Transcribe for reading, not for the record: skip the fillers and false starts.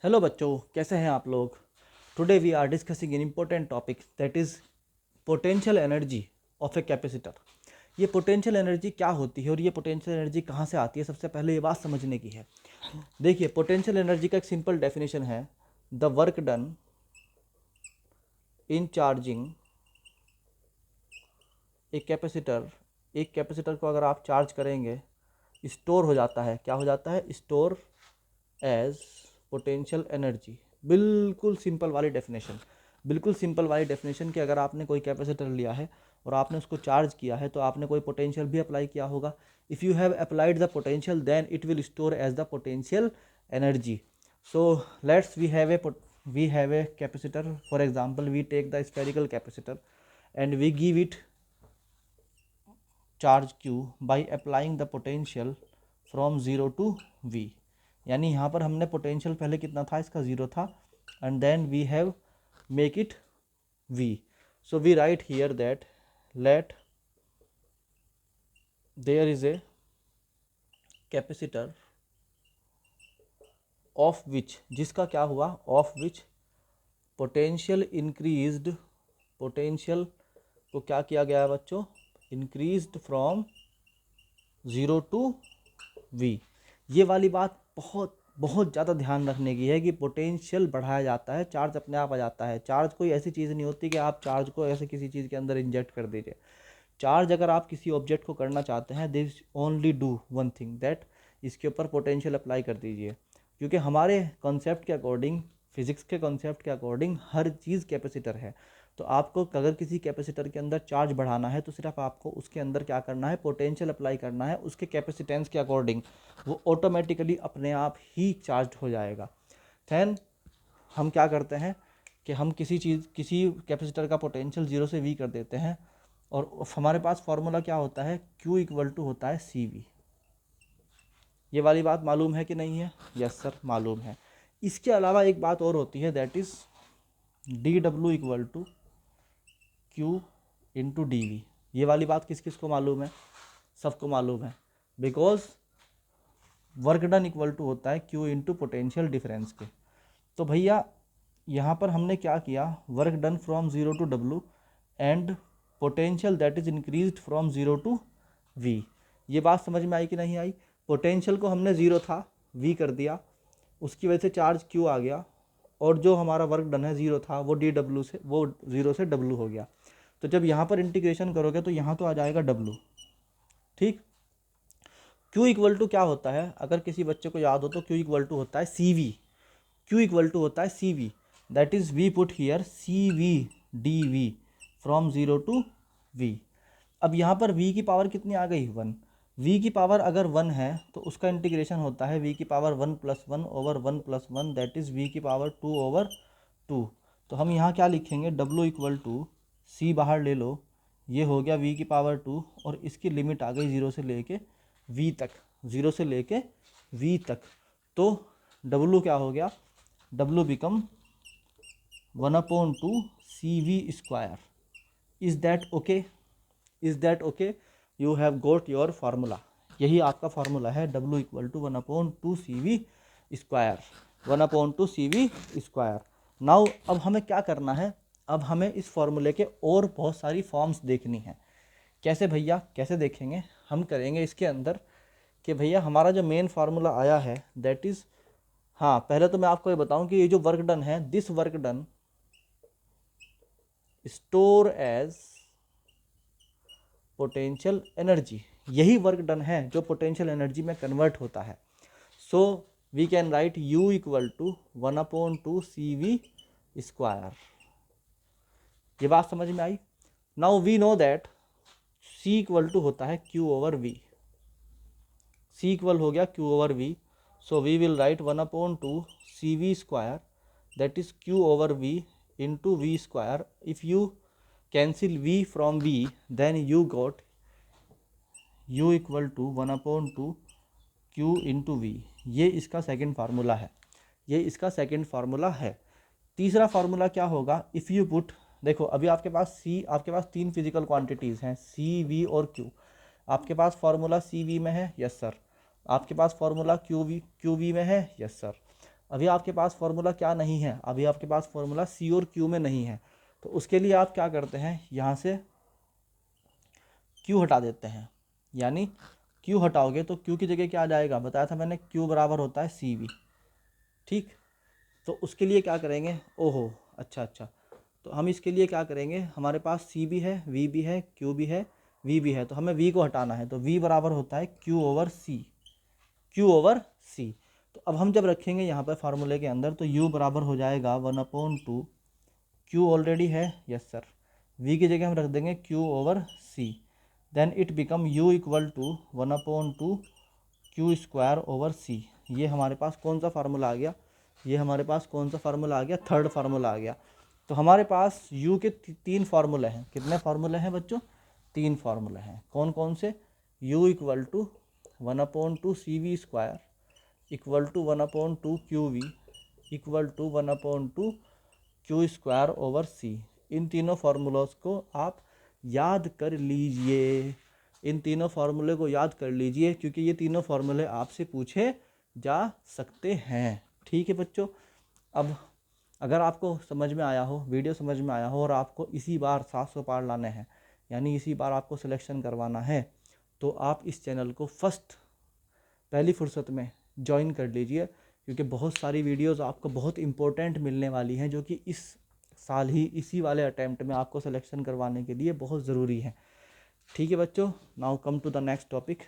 Hello बच्चों, कैसे हैं आप लोग। Today we are discussing an important topic that is potential energy of a capacitor. ये पोटेंशियल एनर्जी क्या होती है और ये पोटेंशियल एनर्जी कहाँ से आती है, सबसे पहले ये बात समझने की है। देखिए, पोटेंशियल एनर्जी का एक सिंपल डेफिनेशन है, the work done in charging a capacitor. एक कैपेसिटर को अगर आप चार्ज करेंगे, स्टोर हो जाता है। क्या हो जाता है? Store as potential energy. बिल्कुल सिंपल वाली डेफिनेशन, बिल्कुल सिंपल वाली डेफिनेशन कि अगर आपने कोई कैपेसिटर लिया है और आपने उसको चार्ज किया है तो आपने कोई पोटेंशियल भी अप्लाई किया होगा। If you have applied the potential then it will store as the potential energy. So let's we have a capacitor. For example, we take the spherical capacitor and we give it charge q by applying the potential from 0 to v। यानी यहाँ पर हमने potential पहले कितना था, इसका 0 था, and then we have make it v। So we write here that let there is a capacitor of which, जिसका क्या हुआ, of which potential increased, potential को क्या किया गया है बच्चों, इंक्रीज्ड फ्रॉम 0 टू v। ये वाली बात बहुत बहुत ज़्यादा ध्यान रखने की है कि पोटेंशियल बढ़ाया जाता है, चार्ज अपने आप आ जाता है। चार्ज कोई ऐसी चीज़ नहीं होती कि आप चार्ज को ऐसे किसी चीज़ के अंदर इंजेक्ट कर दीजिए। चार्ज अगर आप किसी ऑब्जेक्ट को करना चाहते हैं, this only do one thing that, इसके ऊपर पोटेंशियल अप्लाई कर दीजिए। क्योंकि हमारे कॉन्सेप्ट के अकॉर्डिंग, फिजिक्स के कॉन्सेप्ट के अकॉर्डिंग हर चीज़ कैपेसिटर है। तो आपको अगर किसी कैपेसिटर के अंदर चार्ज बढ़ाना है तो सिर्फ आपको उसके अंदर क्या करना है, पोटेंशियल अप्लाई करना है उसके कैपेसिटेंस के अकॉर्डिंग। वो ऑटोमेटिकली अपने आप ही चार्ज हो जाएगा। दैन हम क्या करते हैं कि हम किसी कैपेसिटर का पोटेंशियल 0 से v कर देते हैं और हमारे पास फॉर्मूला क्या होता है, Q इक्वल टू होता है CV। ये वाली बात मालूम है कि नहीं है? यस सर, मालूम है। इसके अलावा एक बात और होती है, that is dW equal to Q into dV। ये वाली बात किस किस को मालूम है? सबको मालूम है, because work done equal to होता है Q इंटू पोटेंशियल डिफरेंस के। तो भैया यहाँ पर हमने क्या किया, work done from 0 to W and potential that is increased from 0 to V। ये बात समझ में आई कि नहीं आई? पोटेंशियल को हमने 0 था V कर दिया, उसकी वजह से चार्ज Q आ गया, और जो हमारा वर्क डन है 0 था वो dW से, वो 0 से W हो गया। तो जब यहाँ पर इंटीग्रेशन करोगे तो यहाँ तो आ जाएगा W। ठीक। Q इक्वल टू क्या होता है, अगर किसी बच्चे को याद हो तो Q इक्वल टू होता है CV। Q इक्वल टू होता है CV, that is we put here CV dV from 0 to V। अब यहाँ पर V की पावर कितनी आ गई, 1। V की पावर अगर 1 है तो उसका इंटीग्रेशन होता है V की power 1 plus 1 over 1 plus 1, that is V की पावर 2 ओवर 2। तो हम यहाँ क्या लिखेंगे, W इक्वल टू C बाहर ले लो, ये हो गया V की पावर 2 और इसकी लिमिट आ गई 0 से लेके V तक, 0 से लेके V तक। तो W क्या हो गया, W become 1/2 CV square. Is that okay? Is that okay? You have got your formula. यही आपका फार्मूला है, W equal to 1/2 CV square, 1/2 CV square. Now अब हमें क्या करना है, अब हमें इस फार्मूले के और बहुत सारी फॉर्म्स देखनी है। कैसे भैया, कैसे देखेंगे? हम करेंगे इसके अंदर कि भैया हमारा जो मेन फार्मूला आया है दैट इज़, हाँ पहले तो मैं आपको ये बताऊं कि ये जो वर्क डन है, this work done store as potential energy. यही वर्क डन है जो पोटेंशियल एनर्जी में कन्वर्ट होता है। So we can write U equal to 1/2 CV square. ये बात समझ में आई? Now we know that C equal to होता है Q over V। C equal हो गया Q over V। So we will write 1/2 CV square, that is Q over V into V square. If you cancel V from V then you got U equal to 1/2 Q into V। ये इसका second formula है, ये इसका second formula है। तीसरा formula क्या होगा, if you put, देखो अभी आपके पास तीन फिजिकल क्वांटिटीज़ हैं C, V और Q। आपके पास फार्मूला CV में है, यस सर। आपके पास फार्मूला QV में है, यस सर। अभी आपके पास फॉर्मूला क्या नहीं है, अभी आपके पास फॉर्मूला सी और क्यू में नहीं है, तो उसके लिए आप क्या करते हैं, यहाँ से क्यू हटा देते हैं, यानी क्यू हटाओगे तो क्यू की जगह क्या आ जाएगा, बताया था मैंने, क्यू बराबर होता है सी वी। ठीक, तो उसके लिए क्या करेंगे, ओहो अच्छा, तो हम इसके लिए क्या करेंगे, हमारे पास सी भी है, वी भी है, क्यू भी है, वी भी है, तो हमें वी को हटाना है, तो वी बराबर होता है क्यू ओवर सी, क्यू ओवर सी। तो अब हम जब रखेंगे यहाँ पर फार्मूले के अंदर, तो यू बराबर हो जाएगा 1/2, क्यू ऑलरेडी है, यस सर, वी की जगह हम रख देंगे Q over C, then it become U equal to 1/2 Q square over C. ये हमारे पास कौन सा फार्मूला आ गया, ये हमारे पास कौन सा फार्मूला आ गया, थर्ड फार्मूला आ गया। तो हमारे पास u के तीन फार्मूले हैं, कितने फार्मूले हैं बच्चों, तीन फार्मूले हैं, कौन कौन से, u equal to 1/2 C V square equal to 1/2 Q V equal to 1/2 Q square over C. इन तीनों फार्मूलों को आप याद कर लीजिए, इन तीनों फार्मूले को याद कर लीजिए, क्योंकि ये तीनों फार्मूले आपसे पूछे जा सकते हैं। ठीक है बच्चों, अब अगर आपको समझ में आया हो, वीडियो समझ में आया हो, और आपको इसी बार 700 पार लाने हैं, यानी इसी बार आपको सिलेक्शन करवाना है, तो आप इस चैनल को पहली फुर्सत में ज्वाइन कर लीजिए, क्योंकि बहुत सारी वीडियोस आपको बहुत इंपॉर्टेंट मिलने वाली हैं, जो कि इस साल ही इसी वाले अटैम्प्ट में आपको सिलेक्शन करवाने के लिए बहुत ज़रूरी है। ठीक है बच्चों, now come to the next topic.